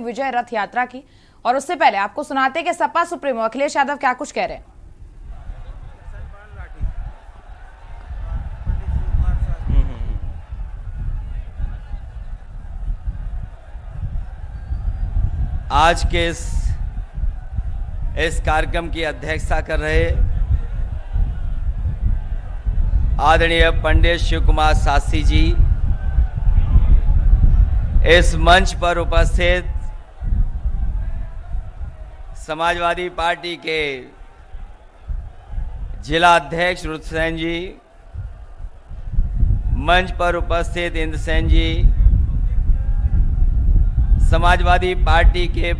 विजय रथ यात्रा की। और उससे पहले आपको सुनाते कि सपा सुप्रीमो अखिलेश यादव क्या कुछ कह रहे हैं। आज के इस कार्यक्रम की अध्यक्षता कर रहे आदरणीय पंडित शिव कुमार शास्त्री जी, इस मंच पर उपस्थित समाजवादी पार्टी के जिला अध्यक्ष रुद्रसेन जी, मंच पर उपस्थित इंद्रसेन जी, समाजवादी पार्टी के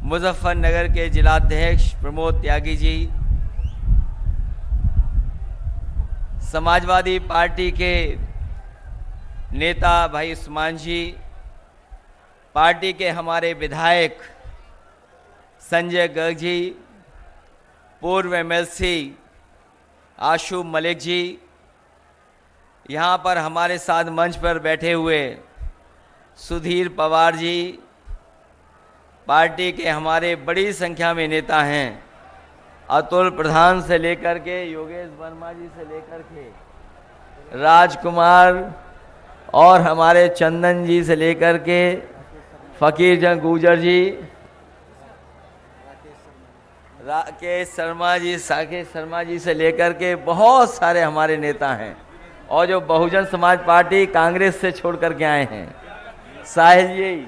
मुजफ्फरनगर के जिलाध्यक्ष प्रमोद त्यागी जी, समाजवादी पार्टी के नेता भाई उस्मान जी, पार्टी के हमारे विधायक संजय गर्ग जी, पूर्व एमएलसी आशु मलिक जी, यहाँ पर हमारे साथ मंच पर बैठे हुए सुधीर पवार जी, पार्टी के हमारे बड़ी संख्या में नेता हैं, अतुल प्रधान से लेकर के योगेश वर्मा जी से लेकर के राजकुमार और हमारे चंदन जी से लेकर के फकीर जंग गुजर जी, राकेश शर्मा जी, साकेश शर्मा जी से लेकर के बहुत सारे हमारे नेता हैं, और जो बहुजन समाज पार्टी कांग्रेस से छोड़ करके आए हैं, साहिल जी,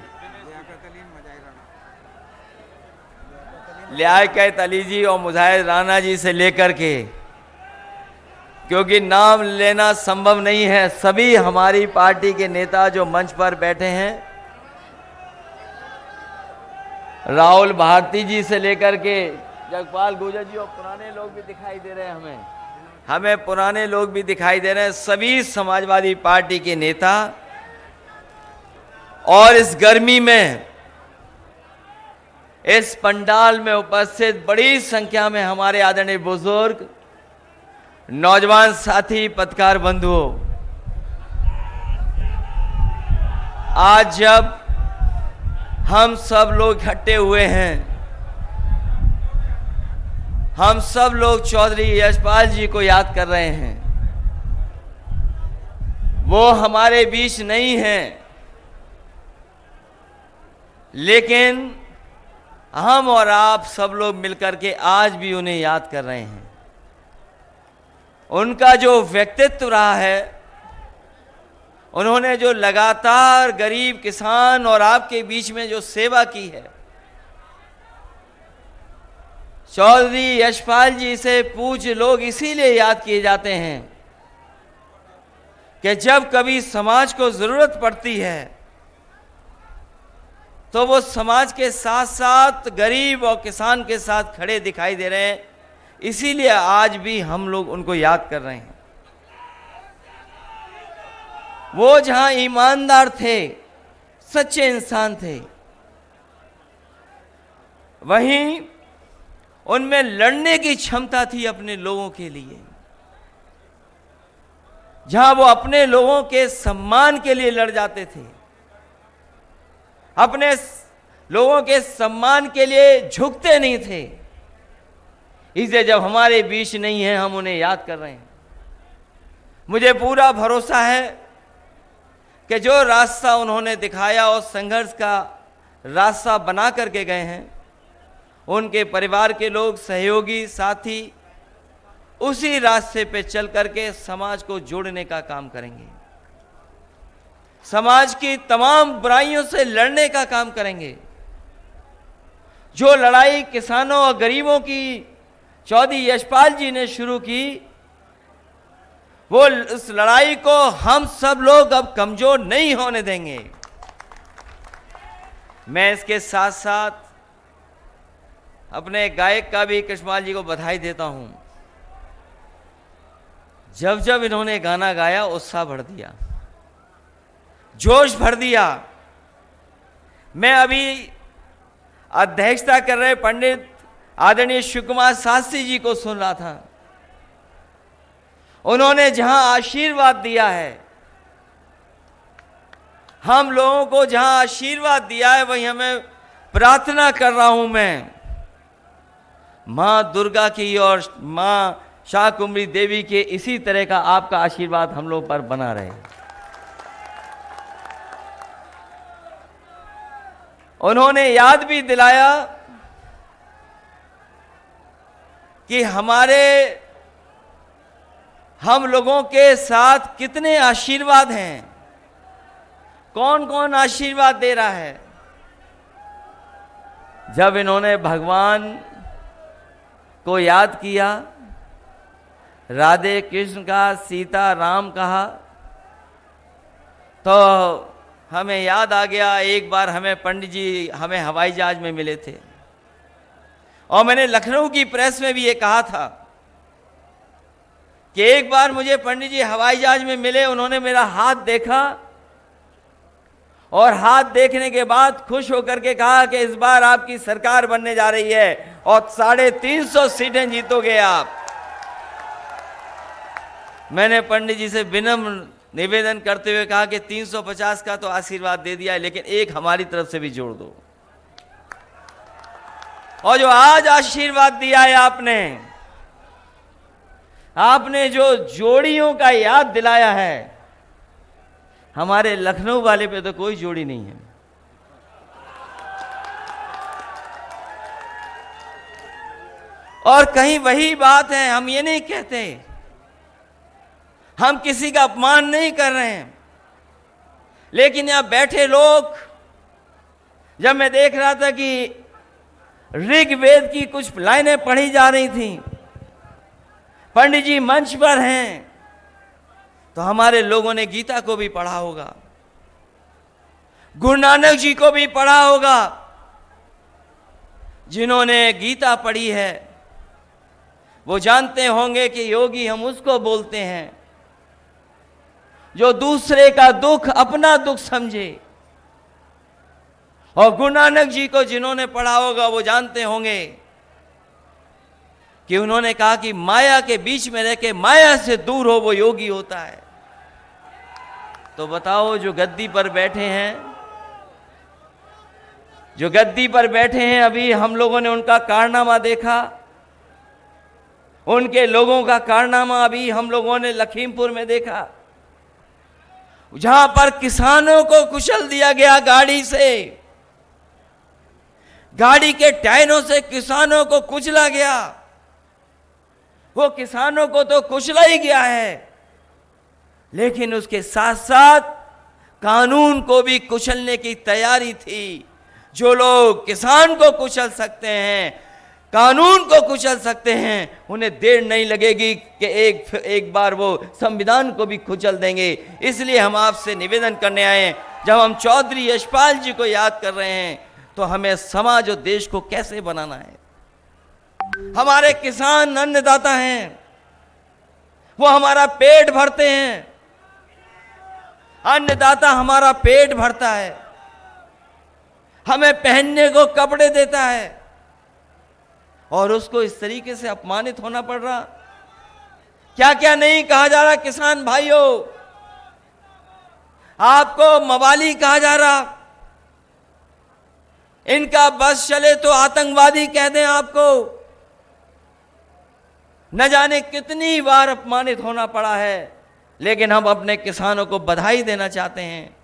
लियाकत अली जी और मुजाहिर राणा जी से लेकर के, क्योंकि नाम लेना संभव नहीं है, सभी हमारी पार्टी के नेता जो मंच पर बैठे हैं, राहुल भारती जी से लेकर के जगपाल गुर्जर जी, और पुराने लोग भी दिखाई दे रहे हैं, हमें पुराने लोग भी दिखाई दे रहे हैं, सभी समाजवादी पार्टी के नेता। और इस गर्मी में इस पंडाल में उपस्थित बड़ी संख्या में हमारे आदरणीय बुजुर्ग, नौजवान साथी, पत्रकार बंधुओं, आज जब हम सब लोग इकट्ठे हुए हैं, हम सब लोग चौधरी यशपाल जी को याद कर रहे हैं। वो हमारे बीच नहीं हैं, लेकिन हम और आप सब लोग मिलकर के आज भी उन्हें याद कर रहे हैं। उनका जो व्यक्तित्व रहा है, उन्होंने जो लगातार गरीब, किसान और आपके बीच में जो सेवा की है, चौधरी यशपाल जी से पूज्य लोग इसीलिए याद किए जाते हैं कि जब कभी समाज को जरूरत पड़ती है तो वो समाज के साथ साथ गरीब और किसान के साथ खड़े दिखाई दे रहे हैं, इसीलिए आज भी हम लोग उनको याद कर रहे हैं। वो जहां ईमानदार थे, सच्चे इंसान थे, वहीं उनमें लड़ने की क्षमता थी अपने लोगों के लिए। जहां वो अपने लोगों के सम्मान के लिए लड़ जाते थे, अपने लोगों के सम्मान के लिए झुकते नहीं थे, इसलिए जब हमारे बीच नहीं है हम उन्हें याद कर रहे हैं। मुझे पूरा भरोसा है कि जो रास्ता उन्होंने दिखाया और संघर्ष का रास्ता बना करके गए हैं, उनके परिवार के लोग, सहयोगी, साथी उसी रास्ते पे चल करके समाज को जोड़ने का काम करेंगे, समाज की तमाम बुराइयों से लड़ने का काम करेंगे। जो लड़ाई किसानों और गरीबों की चौधरी यशपाल जी ने शुरू की, वो उस लड़ाई को हम सब लोग अब कमजोर नहीं होने देंगे। मैं इसके साथ साथ अपने गायक का भी कृष्णपाल जी को बधाई देता हूं। जब जब इन्होंने गाना गाया, उत्साह भर दिया, जोश भर दिया। मैं अभी अध्यक्षता कर रहे पंडित आदरणीय शिव कुमार शास्त्री जी को सुन रहा था। उन्होंने जहां आशीर्वाद दिया है, हम लोगों को जहां आशीर्वाद दिया है वहीं हमें प्रार्थना कर रहा हूं मैं, मां दुर्गा की और मां शाकंभरी देवी के इसी तरह का आपका आशीर्वाद हम लोग पर बना रहे। उन्होंने याद भी दिलाया कि हम लोगों के साथ कितने आशीर्वाद हैं, कौन कौन आशीर्वाद दे रहा है। जब इन्होंने भगवान को याद किया, राधे कृष्ण का, सीता राम कहा, तो हमें याद आ गया एक बार हमें पंडित जी हमें हवाई जहाज में मिले थे, और मैंने लखनऊ की प्रेस में भी ये कहा था कि एक बार मुझे पंडित जी हवाई जहाज में मिले, उन्होंने मेरा हाथ देखा और हाथ देखने के बाद खुश होकर के कहा कि इस बार आपकी सरकार बनने जा रही है और 350 सीटें जीतोगे आप। मैंने पंडित जी से विनम्र निवेदन करते हुए कहा कि 350 का तो आशीर्वाद दे दिया है, लेकिन एक हमारी तरफ से भी जोड़ दो। और जो आज आशीर्वाद दिया है आपने जो जोड़ियों का याद दिलाया है, हमारे लखनऊ वाले पे तो कोई जोड़ी नहीं है। और कहीं वही बात है, हम ये नहीं कहते, हम किसी का अपमान नहीं कर रहे हैं, लेकिन यहां बैठे लोग, जब मैं देख रहा था कि ऋग्वेद की कुछ लाइनें पढ़ी जा रही थी, पंडित जी मंच पर हैं, तो हमारे लोगों ने गीता को भी पढ़ा होगा, गुरु नानक जी को भी पढ़ा होगा। जिन्होंने गीता पढ़ी है वो जानते होंगे कि योगी हम उसको बोलते हैं जो दूसरे का दुख अपना दुख समझे। और गुरु नानक जी को जिन्होंने पढ़ा होगा वो जानते होंगे कि उन्होंने कहा कि माया के बीच में रह के माया से दूर हो वो योगी होता है। तो बताओ, जो गद्दी पर बैठे हैं, अभी हम लोगों ने उनका कारनामा देखा, उनके लोगों का कारनामा अभी हम लोगों ने लखीमपुर में देखा, जहां पर किसानों को कुचल दिया गया, गाड़ी के टायरों से किसानों को कुचला गया। वो किसानों को तो कुचला ही गया है, लेकिन उसके साथ साथ कानून को भी कुचलने की तैयारी थी। जो लोग किसान को कुचल सकते हैं, कानून को कुचल सकते हैं, उन्हें देर नहीं लगेगी कि एक बार वो संविधान को भी कुचल देंगे। इसलिए हम आपसे निवेदन करने आए हैं, जब हम चौधरी यशपाल जी को याद कर रहे हैं, तो हमें समाज और देश को कैसे बनाना है। हमारे किसान अन्नदाता हैं, वो हमारा पेट भरते हैं, अन्नदाता हमारा पेट भरता है, हमें पहनने को कपड़े देता है, और उसको इस तरीके से अपमानित होना पड़ रहा। क्या क्या नहीं कहा जा रहा किसान भाइयों, आपको मवाली कहा जा रहा, इनका बस चले तो आतंकवादी कह दें आपको। न जाने कितनी बार अपमानित होना पड़ा है, लेकिन हम अपने किसानों को बधाई देना चाहते हैं।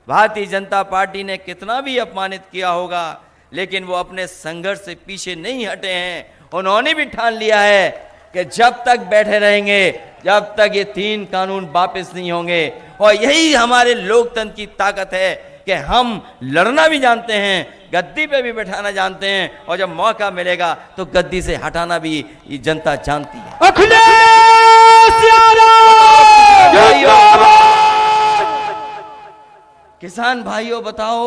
भारतीय जनता पार्टी ने कितना भी अपमानित किया होगा, लेकिन वो अपने संघर्ष से पीछे नहीं हटे हैं। उन्होंने भी ठान लिया है कि जब तक बैठे रहेंगे, जब तक ये 3 कानून वापस नहीं होंगे। और यही हमारे लोकतंत्र की ताकत है कि हम लड़ना भी जानते हैं, गद्दी पे भी बैठाना जानते हैं, और जब मौका मिलेगा तो गद्दी से हटाना भी ये जनता जानती है। किसान भाइयों बताओ,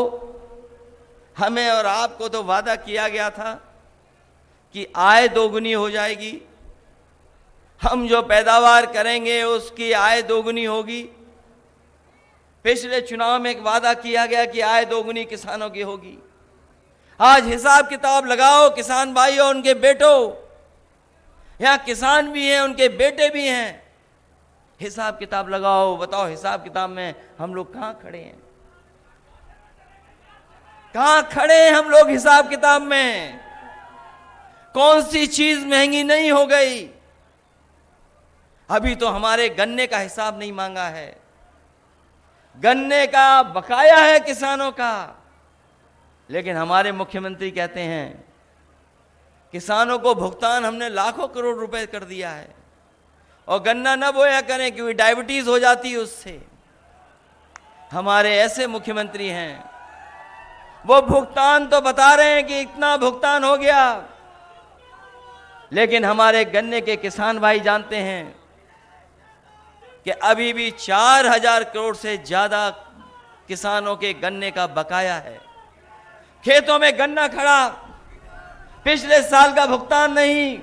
हमें और आपको तो वादा किया गया था कि आय दोगुनी हो जाएगी, हम जो पैदावार करेंगे उसकी आय दोगुनी होगी। पिछले चुनाव में एक वादा किया गया कि आय दोगुनी किसानों की होगी। आज हिसाब किताब लगाओ किसान भाइयों, उनके बेटों, यहां किसान भी हैं, उनके बेटे भी हैं, हिसाब किताब लगाओ, बताओ हिसाब किताब में हम लोग कहां खड़े हैं। कहां खड़े हैं हम लोग हिसाब किताब में? कौन सी चीज महंगी नहीं हो गई? अभी तो हमारे गन्ने का हिसाब नहीं मांगा है, गन्ने का बकाया है किसानों का। लेकिन हमारे मुख्यमंत्री कहते हैं किसानों को भुगतान हमने लाखों करोड़ रुपए कर दिया है और गन्ना न बोया करें क्योंकि डायबिटीज हो जाती है उससे। हमारे ऐसे मुख्यमंत्री हैं, वो भुगतान तो बता रहे हैं कि इतना भुगतान हो गया, लेकिन हमारे गन्ने के किसान भाई जानते हैं कि अभी भी 4000 करोड़ से ज्यादा किसानों के गन्ने का बकाया है। खेतों में गन्ना खड़ा, पिछले साल का भुगतान नहीं,